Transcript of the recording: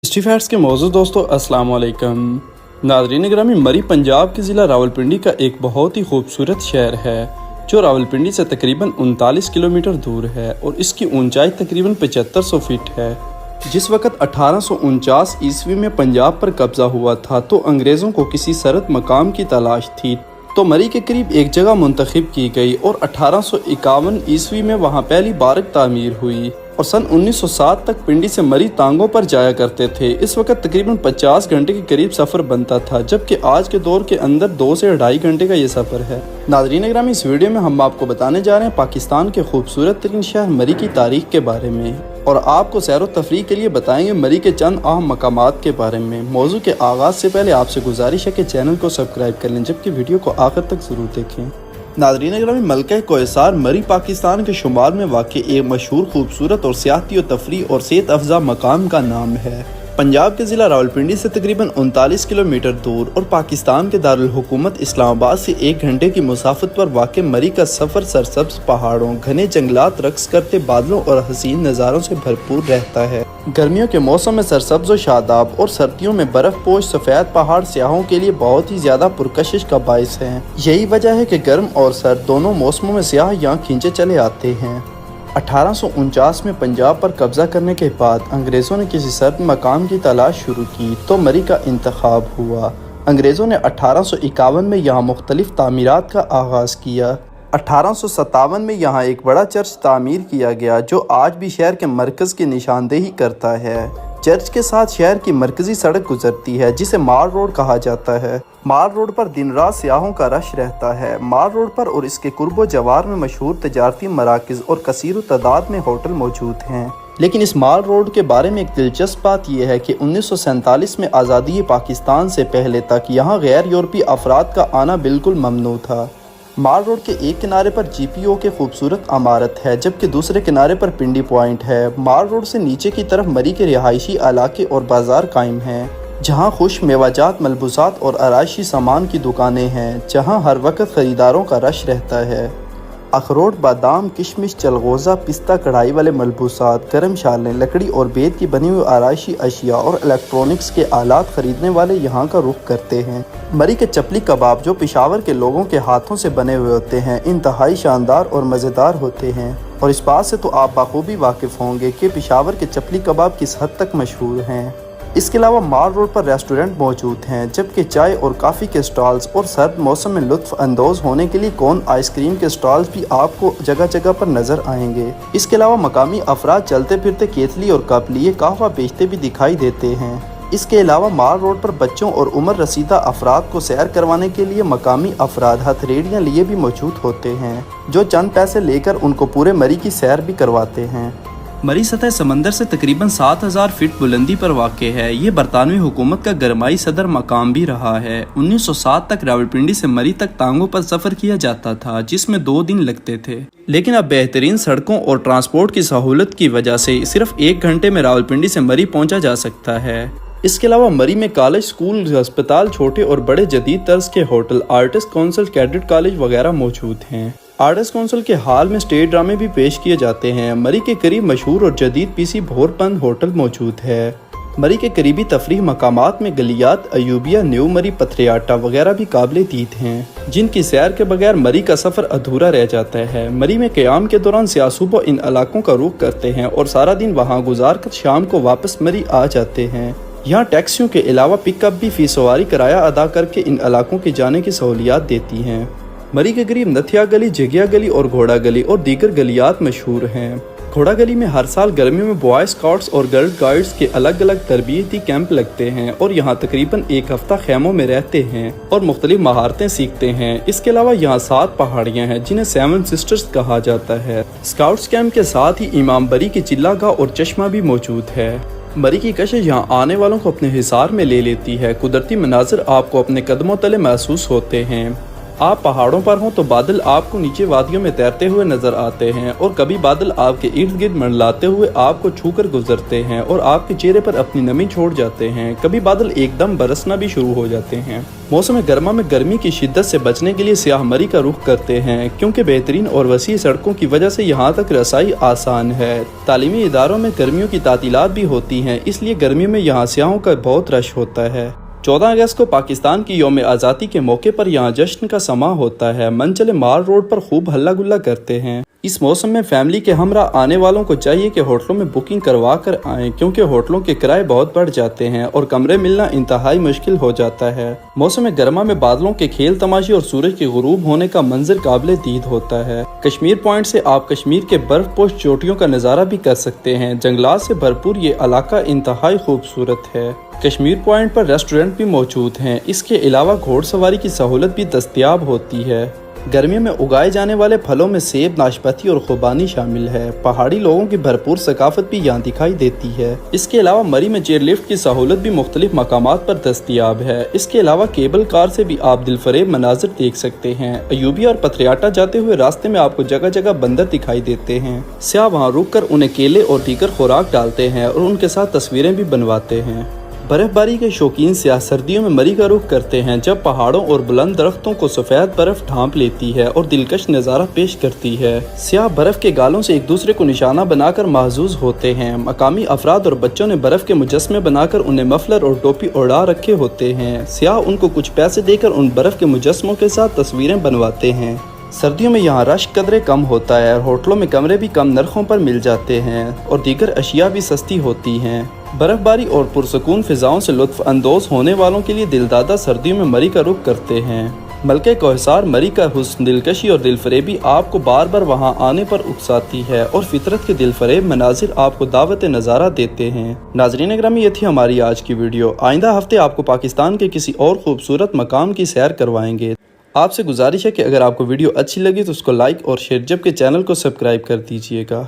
History facts کے موضوع دوستو السلام علیکم ناظرین گرامی، مری پنجاب کے ضلع راولپنڈی کا ایک بہت ہی خوبصورت شہر ہے جو راولپنڈی سے تقریباً 39 کلومیٹر دور ہے اور اس کی اونچائی تقریباً 7500 فٹ ہے۔ جس وقت 1849 عیسوی میں پنجاب پر قبضہ ہوا تھا تو انگریزوں کو کسی سرد مقام کی تلاش تھی تو مری کے قریب ایک جگہ منتخب کی گئی اور 1851 عیسوی میں وہاں پہلی بارک تعمیر ہوئی اور سن 1907 تک پنڈی سے مری ٹانگوں پر جایا کرتے تھے۔ اس وقت تقریباً 50 گھنٹے کے قریب سفر بنتا تھا، جبکہ آج کے دور کے اندر 2 سے 2.5 گھنٹے کا یہ سفر ہے۔ ناظرین اکرامی، اس ویڈیو میں ہم آپ کو بتانے جا رہے ہیں پاکستان کے خوبصورت ترین شہر مری کی تاریخ کے بارے میں، اور آپ کو سیر و تفریح کے لیے بتائیں گے مری کے چند اہم مقامات کے بارے میں۔ موضوع کے آغاز سے پہلے آپ سے گزارش ہے کہ چینل کو سبسکرائب کر لیں، جبکہ ویڈیو کو آخر تک ضرور دیکھیں۔ ناظرین اکرامی، ملکہ کوہسار مری پاکستان کے شمال میں واقع ایک مشہور، خوبصورت اور سیاحتی و تفریح اور صحت افزا مقام کا نام ہے۔ پنجاب کے ضلع راولپنڈی سے تقریباً 39 کلومیٹر دور اور پاکستان کے دارالحکومت اسلام آباد سے 1 گھنٹے کی مسافت پر واقع مری کا سفر سرسبز پہاڑوں، گھنے جنگلات، رقص کرتے بادلوں اور حسین نظاروں سے بھرپور رہتا ہے۔ گرمیوں کے موسم میں سرسبز و شاداب اور سردیوں میں برف پوش سفید پہاڑ سیاحوں کے لیے بہت ہی زیادہ پرکشش کا باعث ہیں۔ یہی وجہ ہے کہ گرم اور سرد دونوں موسموں میں سیاح یہاں کھینچے چلے آتے ہیں۔ 1849 میں پنجاب پر قبضہ کرنے کے بعد انگریزوں نے کسی سرد مقام کی تلاش شروع کی تو مری کا انتخاب ہوا۔ انگریزوں نے 1851 میں یہاں مختلف تعمیرات کا آغاز کیا۔ 1857 میں یہاں ایک بڑا چرچ تعمیر کیا گیا جو آج بھی شہر کے مرکز کی نشاندہی کرتا ہے۔ چرچ کے ساتھ شہر کی مرکزی سڑک گزرتی ہے جسے مال روڈ کہا جاتا ہے۔ مال روڈ پر دن رات سیاحوں کا رش رہتا ہے۔ مال روڈ پر اور اس کے قرب و جوار میں مشہور تجارتی مراکز اور کثیر و تعداد میں ہوٹل موجود ہیں۔ لیکن اس مال روڈ کے بارے میں ایک دلچسپ بات یہ ہے کہ 1947 میں آزادی پاکستان سے پہلے تک یہاں غیر یورپی افراد کا آنا بالکل ممنوع تھا۔ مال روڈ کے ایک کنارے پر جی پی او کے خوبصورت عمارت ہے، جبکہ دوسرے کنارے پر پنڈی پوائنٹ ہے۔ مال روڈ سے نیچے کی طرف مری کے رہائشی علاقے اور بازار قائم ہیں، جہاں خوش میوہ جات، ملبوسات اور آرائشی سامان کی دکانیں ہیں، جہاں ہر وقت خریداروں کا رش رہتا ہے۔ اخروٹ، بادام، کشمش، چلغوزہ، پستہ، کڑھائی والے ملبوسات، گرم شالیں، لکڑی اور بید کی بنی ہوئی آرائشی اشیاء اور الیکٹرانکس کے آلات خریدنے والے یہاں کا رخ کرتے ہیں۔ مری کے چپلی کباب جو پشاور کے لوگوں کے ہاتھوں سے بنے ہوئے ہوتے ہیں، انتہائی شاندار اور مزیدار ہوتے ہیں، اور اس بات سے تو آپ بخوبی واقف ہوں گے کہ پشاور کے چپلی کباب کس حد تک مشہور ہیں۔ اس کے علاوہ مال روڈ پر ریسٹورنٹ موجود ہیں، جبکہ چائے اور کافی کے سٹالز اور سرد موسم میں لطف اندوز ہونے کے لیے کون آئس کریم کے سٹالز بھی آپ کو جگہ جگہ پر نظر آئیں گے۔ اس کے علاوہ مقامی افراد چلتے پھرتے کیتلی اور کپ لیے قہوہ بیچتے بھی دکھائی دیتے ہیں۔ اس کے علاوہ مال روڈ پر بچوں اور عمر رسیدہ افراد کو سیر کروانے کے لیے مقامی افراد ہتھیلیاں لیے بھی موجود ہوتے ہیں، جو چند پیسے لے کر ان کو پورے مری کی سیر بھی کرواتے ہیں۔ مری سطح سمندر سے تقریباً 7000 فٹ بلندی پر واقع ہے۔ یہ برطانوی حکومت کا گرمائی صدر مقام بھی رہا ہے۔ 1907 تک راولپنڈی سے مری تک ٹانگوں پر سفر کیا جاتا تھا، جس میں 2 دن لگتے تھے، لیکن اب بہترین سڑکوں اور ٹرانسپورٹ کی سہولت کی وجہ سے صرف 1 گھنٹے میں راولپنڈی سے مری پہنچا جا سکتا ہے۔ اس کے علاوہ مری میں کالج، اسکول، ہسپتال، چھوٹے اور بڑے جدید طرز کے hotel, arts council, cadet college وغیرہ موجود ہیں۔ آرٹس کونسل کے ہال میں اسٹیج ڈرامے بھی پیش کیے جاتے ہیں۔ مری کے قریب مشہور اور جدید پی سی بھور پند ہوٹل موجود ہے۔ مری کے قریبی تفریح مقامات میں گلیات، ایوبیہ، نیو مری، پتھریاٹا وغیرہ بھی قابل دید ہیں، جن کی سیر کے بغیر مری کا سفر ادھورا رہ جاتا ہے۔ مری میں قیام کے دوران سیاح صبح ان علاقوں کا رخ کرتے ہیں اور سارا دن وہاں گزار کر شام کو واپس مری آ جاتے ہیں۔ یہاں ٹیکسیوں کے علاوہ پک اپ بھی فی سواری کرایہ ادا کر کے ان علاقوں کی جانے کی سہولیات دیتی ہیں۔ مری کے قریب نتھیا گلی، جگیا گلی اور گھوڑا گلی اور دیگر گلیات مشہور ہیں۔ گھوڑا گلی میں ہر سال گرمیوں میں بوائے اسکاؤٹس اور گرل گائیڈز کے الگ الگ تربیتی کیمپ لگتے ہیں اور یہاں تقریباً 1 ہفتہ خیموں میں رہتے ہیں اور مختلف مہارتیں سیکھتے ہیں۔ اس کے علاوہ یہاں 7 پہاڑیاں ہیں جنہیں 7 سسٹرز کہا جاتا ہے۔ اسکاؤٹس کیمپ کے ساتھ ہی امام بری کی چلہ گاہ اور چشمہ بھی موجود ہے۔ مری کی کشش یہاں آنے والوں کو اپنے حصار میں لے لیتی ہے۔ قدرتی مناظر آپ کو اپنے قدموں تلے محسوس ہوتے ہیں۔ آپ پہاڑوں پر ہوں تو بادل آپ کو نیچے وادیوں میں تیرتے ہوئے نظر آتے ہیں اور کبھی بادل آپ کے ارد گرد منڈلاتے ہوئے آپ کو چھو کر گزرتے ہیں اور آپ کے چہرے پر اپنی نمی چھوڑ جاتے ہیں۔ کبھی بادل ایک دم برسنا بھی شروع ہو جاتے ہیں۔ موسم گرما میں گرمی کی شدت سے بچنے کے لیے سیاح مری کا رخ کرتے ہیں کیونکہ بہترین اور وسیع سڑکوں کی وجہ سے یہاں تک رسائی آسان ہے۔ تعلیمی اداروں میں گرمیوں کی تعطیلات بھی ہوتی ہیں، اس لیے گرمیوں میں یہاں سیاحوں کا بہت رش ہوتا ہے۔ 14 اگست کو پاکستان کی یوم آزادی کے موقع پر یہاں جشن کا سماں ہوتا ہے۔ منچل مال روڈ پر خوب ہلا گلا کرتے ہیں۔ اس موسم میں فیملی کے ہمراہ آنے والوں کو چاہیے کہ ہوٹلوں میں بکنگ کروا کر آئیں کیونکہ ہوٹلوں کے کرائے بہت بڑھ جاتے ہیں اور کمرے ملنا انتہائی مشکل ہو جاتا ہے۔ موسم گرما میں بادلوں کے کھیل تماشے اور سورج کے غروب ہونے کا منظر قابل دید ہوتا ہے۔ کشمیر پوائنٹ سے آپ کشمیر کے برف پوش چوٹیوں کا نظارہ بھی کر سکتے ہیں۔ جنگلات سے بھرپور یہ علاقہ انتہائی خوبصورت ہے۔ کشمیر پوائنٹ پر ریسٹورنٹ بھی موجود ہیں۔ اس کے علاوہ گھوڑ سواری کی سہولت بھی دستیاب ہوتی ہے۔ گرمیوں میں اگائے جانے والے پھلوں میں سیب، ناشپاتی اور خوبانی شامل ہے۔ پہاڑی لوگوں کی بھرپور ثقافت بھی یہاں دکھائی دیتی ہے۔ اس کے علاوہ مری میں چیئر لفٹ کی سہولت بھی مختلف مقامات پر دستیاب ہے۔ اس کے علاوہ کیبل کار سے بھی آپ دلفریب مناظر دیکھ سکتے ہیں۔ ایوبی اور پتھریاٹا جاتے ہوئے راستے میں آپ کو جگہ جگہ بندر دکھائی دیتے ہیں۔ سیاح وہاں رک کر انہیں کیلے اور دیگر خوراک ڈالتے ہیں اور ان کے ساتھ تصویریں بھی بنواتے ہیں۔ برف باری کے شوقین سیاح سردیوں میں مری کا رخ کرتے ہیں جب پہاڑوں اور بلند درختوں کو سفید برف ڈھانپ لیتی ہے اور دلکش نظارہ پیش کرتی ہے۔ سیاح برف کے گالوں سے ایک دوسرے کو نشانہ بنا کر محظوظ ہوتے ہیں۔ مقامی افراد اور بچوں نے برف کے مجسمے بنا کر انہیں مفلر اور ٹوپی اڑا رکھے ہوتے ہیں۔ سیاح ان کو کچھ پیسے دے کر ان برف کے مجسموں کے ساتھ تصویریں بنواتے ہیں۔ سردیوں میں یہاں رش قدرے کم ہوتا ہے اور ہوٹلوں میں کمرے بھی کم نرخوں پر مل جاتے ہیں اور دیگر اشیاء بھی سستی ہوتی ہیں۔ برف باری اور پرسکون فضاؤں سے لطف اندوز ہونے والوں کے لیے دلدادہ سردیوں میں مری کا رخ کرتے ہیں۔ ملکہ کوہسار مری کا حسن، دلکشی اور دلفریبی آپ کو بار بار وہاں آنے پر اکساتی ہے اور فطرت کے دلفریب مناظر آپ کو دعوت نظارہ دیتے ہیں۔ ناظرین گرامی، یہ تھی ہماری آج کی ویڈیو۔ آئندہ ہفتے آپ کو پاکستان کے کسی اور خوبصورت مقام کی سیر کروائیں گے۔ آپ سے گزارش ہے کہ اگر آپ کو ویڈیو اچھی لگی تو اس کو لائک اور شیئر، جبکہ چینل کو سبسکرائب کر دیجیے گا۔